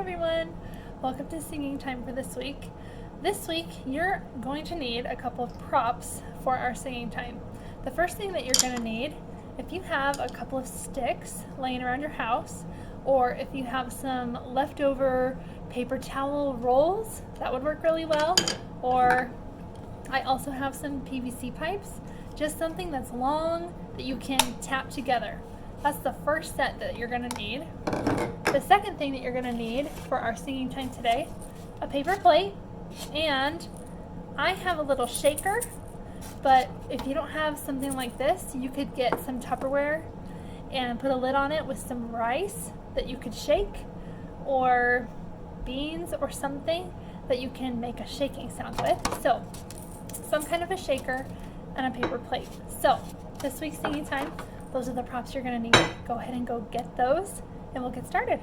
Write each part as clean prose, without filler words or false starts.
everyone! Welcome to singing time for this week. This week you're going to need a couple of props for our singing time. The first thing that you're going to need, if you have a couple of sticks laying around your house, or if you have some leftover paper towel rolls, that would work really well. Or I also have some PVC pipes, just something that's long that you can tap together. That's the first set that you're going to need. The second thing that you're going to need for our singing time today, a paper plate, and I have a little shaker, but if you don't have something like this, you could get some Tupperware and put a lid on it with some rice that you could shake, or beans or something that you can make a shaking sound with. So some kind of a shaker and a paper plate. So this week's singing time, those are the props you're going to need. Go ahead and go get those and we'll get started.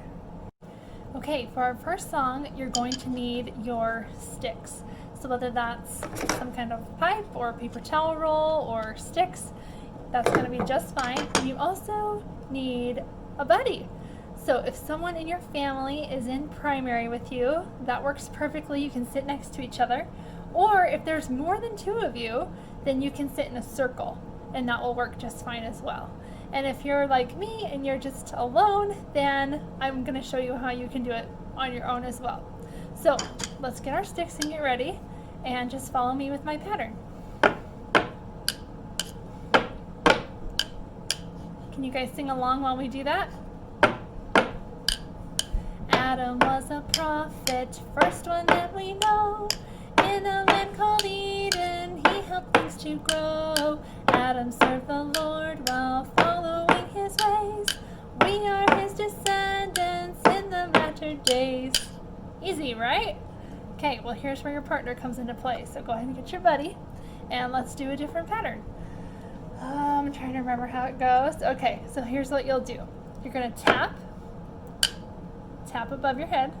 Okay, for our first song, you're going to need your sticks. So whether that's some kind of pipe or a paper towel roll or sticks, that's going to be just fine. And you also need a buddy. So if someone in your family is in primary with you, that works perfectly. You can sit next to each other. Or if there's more than two of you, then you can sit in a circle, and that will work just fine as well. And if you're like me and you're just alone, then I'm going to show you how you can do it on your own as well. So let's get our sticks and get ready, and just follow me with my pattern. Can you guys sing along while we do that? Adam was a prophet, first one that we know. In a land called Eden, he helped things to grow. Adam served the Lord while following his ways. We are his descendants in the latter days. Easy, right? Okay, well here's where your partner comes into play. So go ahead and get your buddy, and let's do a different pattern. I'm trying to remember how it goes. Okay, so here's what you'll do. You're going to tap above your head,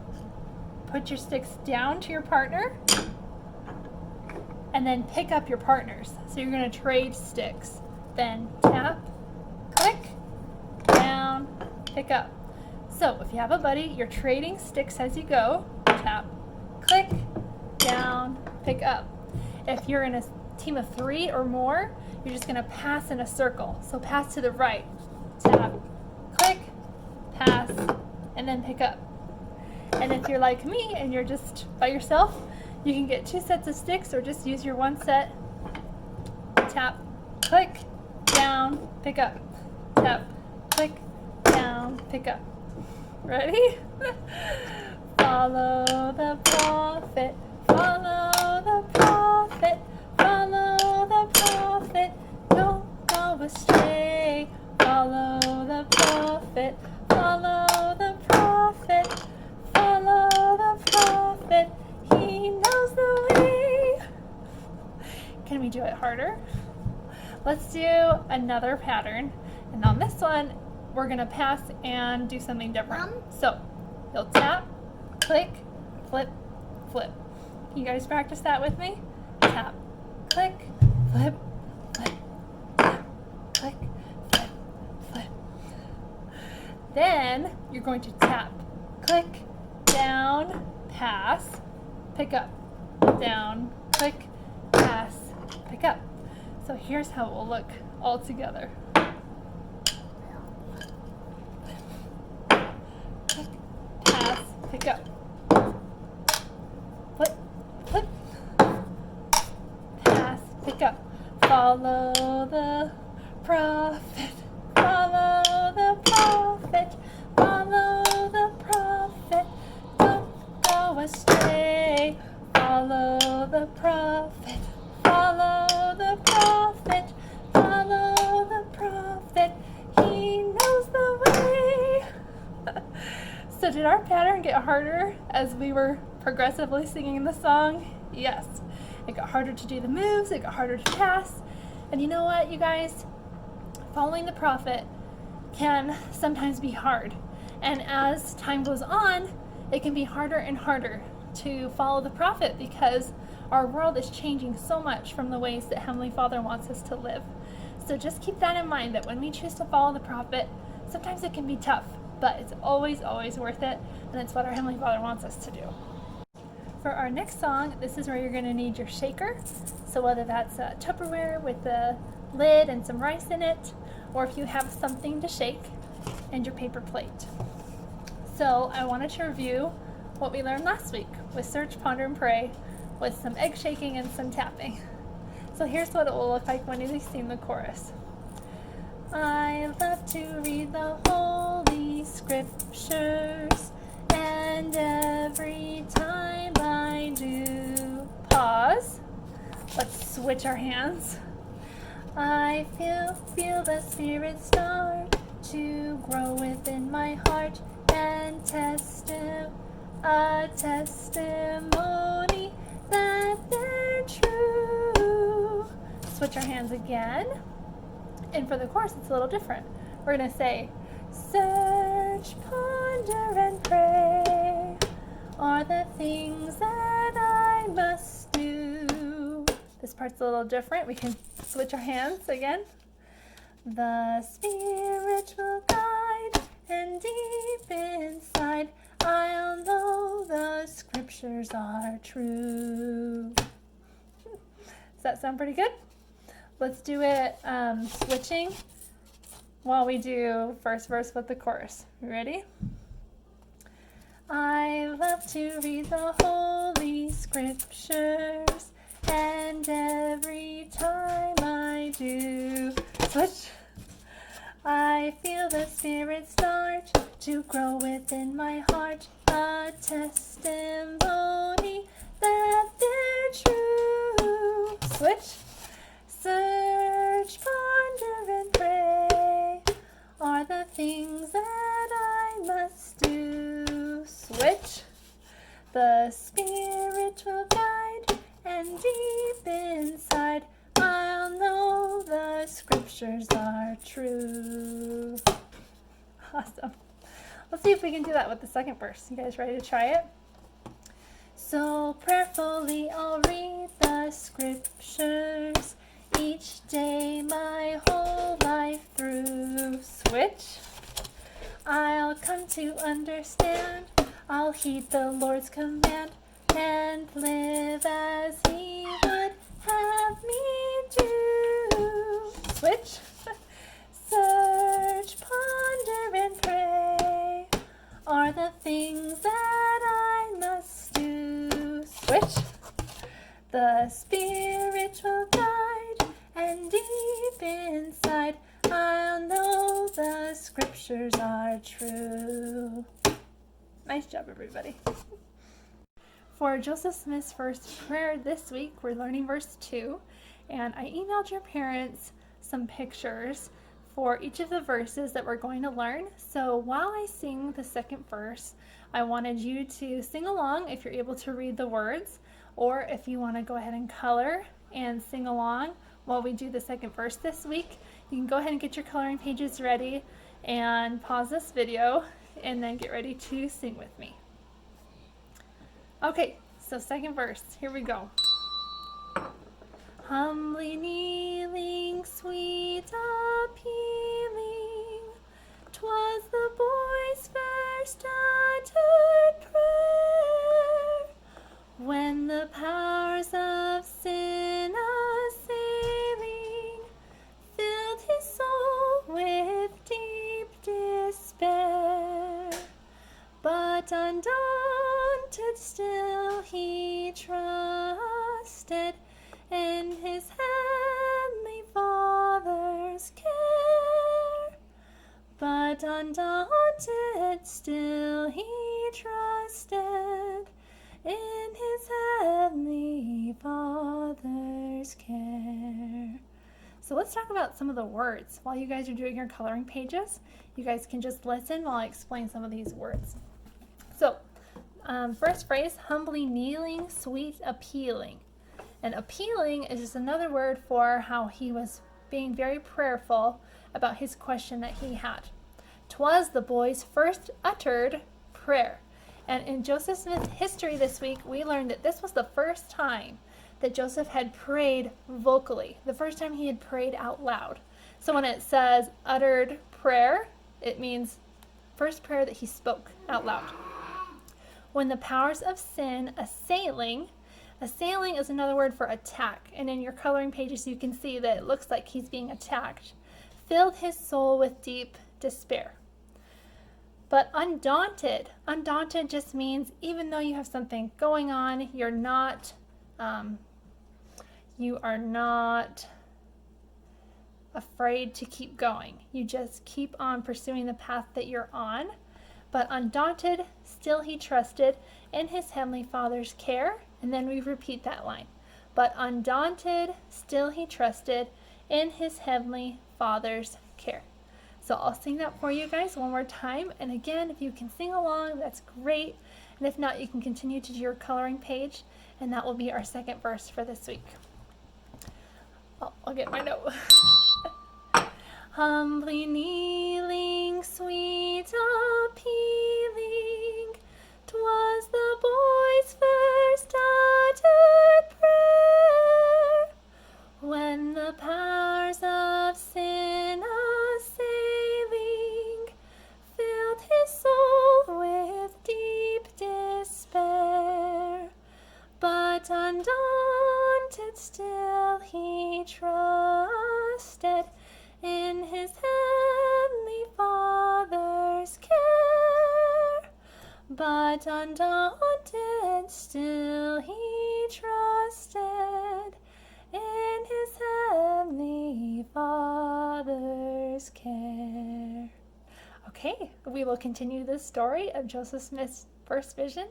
put your sticks down to your partner, and then pick up your partners. So you're going to trade sticks. Then tap, click, down, pick up. So if you have a buddy, you're trading sticks as you go. Tap, click, down, pick up. If you're in a team of 3 or more, you're just going to pass in a circle. So pass to the right, tap, click, pass, and then pick up. And if you're like me and you're just by yourself, you can get 2 sets of sticks or just use your one set. Tap, click, down, pick up. Tap, click, down, pick up. Ready? Follow the prophet, follow the prophet, follow the prophet, don't go astray. Follow the prophet, follow the prophet, follow the prophet. He knows the way. Can we do it harder? Let's do another pattern. And on this one, we're going to pass and do something different. So you'll tap, click, flip, flip. Can you guys practice that with me? Tap, click, flip, flip, tap, click, flip, flip. Then you're going to tap, click, down, pass, pick up, down, click, pass, pick up. So here's how it will look all together. Click, pass, pick up. Flip, flip, pass, pick up. Follow the prophet, follow the prophet, follow the prophet, don't go astray. Follow the prophet, follow the prophet, follow the prophet, he knows the way. So did our pattern get harder as we were progressively singing the song? Yes. It got harder to do the moves, it got harder to pass. And you know what, you guys? Following the prophet can sometimes be hard. And as time goes on, it can be harder and harder to follow the prophet because our world is changing so much from the ways that Heavenly Father wants us to live. So just keep that in mind, that when we choose to follow the prophet, sometimes it can be tough, but it's always, always worth it, and it's what our Heavenly Father wants us to do. For our next song, this is where you're going to need your shaker. So whether that's a Tupperware with a lid and some rice in it, or if you have something to shake, and your paper plate. So I wanted to review what we learned last week with Search, Ponder, and Pray, with some egg shaking and some tapping. So here's what it will look like when you sing the chorus. I love to read the Holy Scriptures, and every time I do, pause. Let's switch our hands. I feel the Spirit start to grow within my heart, and a testimony that they're true. Switch our hands again. And for the chorus, it's a little different. We're going to say, search, ponder, and pray are the things that I must do. This part's a little different. We can switch our hands again. The Spirit will guide, and deep inside I'll know the Scriptures are true. Does that sound pretty good? Let's do it switching while we do first verse with the chorus. You ready? I love to read the Holy Scriptures, and every time I do, switch. I feel the Spirit start to grow within my heart, a testimony that they're true. Switch. Search, ponder, and pray are the things that I must do. Switch. The Spirit will guide, and deep inside I'll know the Scriptures are true. Awesome. Let's see if we can do that with the second verse. You guys ready to try it? So prayerfully I'll read the Scriptures each day my whole life through. Switch. I'll come to understand, I'll heed the Lord's command, and live as He would have me do. Switch. Search, ponder, and pray are the things that I must do. Switch. The Spirit will guide, and deep inside I'll know the Scriptures are true. Nice job, everybody. For Joseph Smith's first prayer this week, we're learning verse 2, and I emailed your parents some pictures for each of the verses that we're going to learn. So while I sing the second verse, I wanted you to sing along if you're able to read the words, or if you want to go ahead and color and sing along while we do the second verse this week. You can go ahead and get your coloring pages ready and pause this video and then get ready to sing with me. Okay, so second verse, here we go. Humbly kneeling, sweet appealing, 'twas the boy's first uttered prayer, when the powers of sin assailing filled his soul with deep despair. But undaunted still he trusted in his heavenly Father's care. But undaunted still he trusted in his heavenly Father's care. So let's talk about some of the words. While you guys are doing your coloring pages, you guys can just listen while I explain some of these words. So, first phrase, humbly kneeling, sweet appealing. And appealing is just another word for how he was being very prayerful about his question that he had. 'Twas the boy's first uttered prayer. And in Joseph Smith's history this week, we learned that this was the first time that Joseph had prayed vocally, the first time he had prayed out loud. So when it says uttered prayer, it means first prayer that he spoke out loud. When the powers of sin assailing is another word for attack, and in your coloring pages you can see that it looks like he's being attacked, filled his soul with deep despair. But undaunted just means even though you have something going on, you are not afraid to keep going. You just keep on pursuing the path that you're on. But undaunted, still he trusted in his heavenly Father's care. And then we repeat that line. But undaunted, still he trusted in his heavenly Father's care. So I'll sing that for you guys one more time. And again, if you can sing along, that's great. And if not, you can continue to do your coloring page. And that will be our second verse for this week. I'll get my note. Humbly kneeling, sweet appealing, 'twas the boy's first uttered prayer, when the powers of sin assailing filled his soul with deep despair. But undaunted still he trusted in his heavenly Father's care. But undaunted still he trusted in his heavenly Father's care. Okay, we will continue this story of Joseph Smith's first vision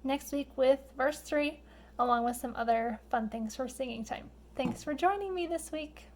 next week with verse 3, along with some other fun things for singing time. Thanks for joining me this week.